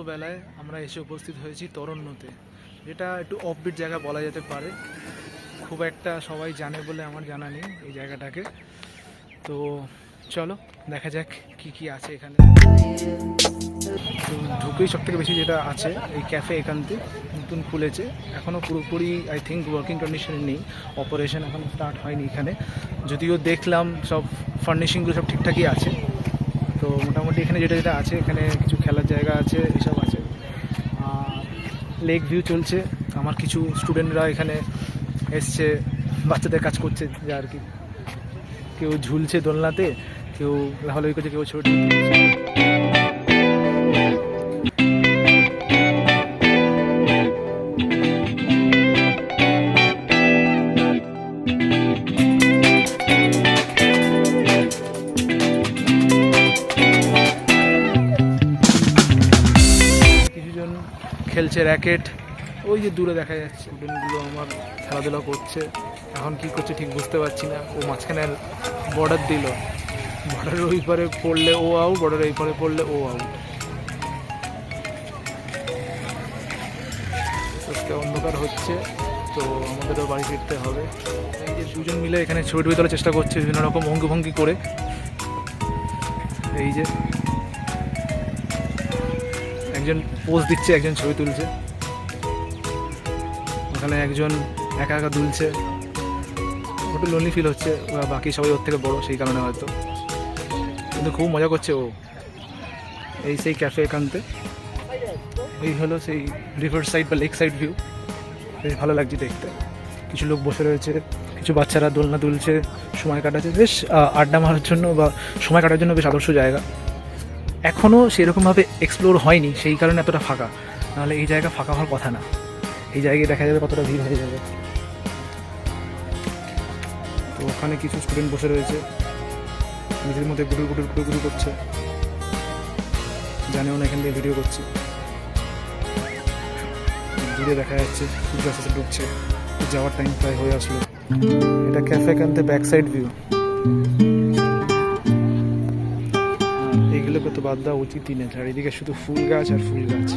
রাত্রবেলায় আমরা এসে উপস্থিত হয়েছি তরণ্যতে, যেটা একটু অফবিট জায়গা বলা যেতে পারে। খুব একটা সবাই জানে বলে আমার জানা নেই এই জায়গাটাকে। তো চলো দেখা যাক কি কি আছে এখানে। তো ঢুকেই সব থেকে বেশি যেটা আছে এই ক্যাফে, এখানতে নতুন খুলেছে, এখনও পুরোপুরি আই থিঙ্ক ওয়ার্কিং কন্ডিশনে নেই, অপারেশন এখনও স্টার্ট হয়নি এখানে। যদিও দেখলাম সব ফার্নিশিংগুলো সব ঠিকঠাকই আছে। তো মোটামুটি এখানে যেটা যেটা আছে, এখানে কিছু খেলার জায়গা আছে, এসব আছে। লেক ভিউ চলছে। আমার কিছু স্টুডেন্টরা এখানে এসছে, বাচ্চাদের কাজ করছে যা আর কি। কেউ ঝুলছে দোলনাতে, কেউ লাফালাফি করছে, কেউ ছবি তুলছে। কিছুজন খেলছে র্যাকেট, ওই যে দূরে দেখা যাচ্ছে স্টুডেন্টগুলো আমার খেলাধুলা করছে। এখন কি করছে ঠিক বুঝতে পারছি না। ও মাঝখানে বর্ডার দিল, বর্ডারের ওই পারে পড়লে ও আউট, বর্ডারের এই পারে পড়লে ও আউট। আজকে অন্ধকার হচ্ছে, তো আমাদেরও বাড়ি ফিরতে হবে। এই যে দুজন মিলে এখানে ছবি টবি তোলার চেষ্টা করছে বিভিন্ন রকম অঙ্গভঙ্গি করে। এই যে একজন পোজ দিচ্ছে, একজন ছবি তুলছে। ওখানে একজন একা একা দুলছে, একটু লোনলি ফিল হচ্ছে। বাকি সবাই ওর থেকে বড়, সেই কারণে হয়তো, কিন্তু খুব মজা করছে ও। এই সেই ক্যাফে এখানতে, এই হলো সেই রিভার সাইড বা লেক সাইড ভিউ। বেশ ভালো লাগছে দেখতে। কিছু লোক বসে রয়েছে, কিছু বাচ্চারা দোলনা দুলছে, সময় কাটাচ্ছে। বেশ আড্ডা মারার জন্য বা সময় কাটার জন্য বেশ আদর্শ জায়গা। এখনও সেরকমভাবে এক্সপ্লোর হয়নি, সেই কারণে এতটা ফাঁকা। নাহলে এই জায়গা ফাঁকা হওয়ার কথা না। এই জায়গায় দেখা যাবে কতটা ভিড় হয়ে যাবে। তো ওখানে কিছু স্টুডেন্ট বসে রয়েছে, নিজের মধ্যে গুটুর গুটুর গুটুর গুটুর করছে, জানেও না এখান দিয়ে ভিডিও করছি। দূরে দেখা যাচ্ছে সূর্য আস্তে আস্তে ডুবছে, যাওয়ার টাইম প্রায় হয়ে আসলো। এটা ক্যাফে এখানতে ব্যাক সাইড ভিউ। এইগুলোকে তো বাদ দেওয়া উচিতই না, চারিদিকে শুধু ফুল গাছ আর ফুল গাছ।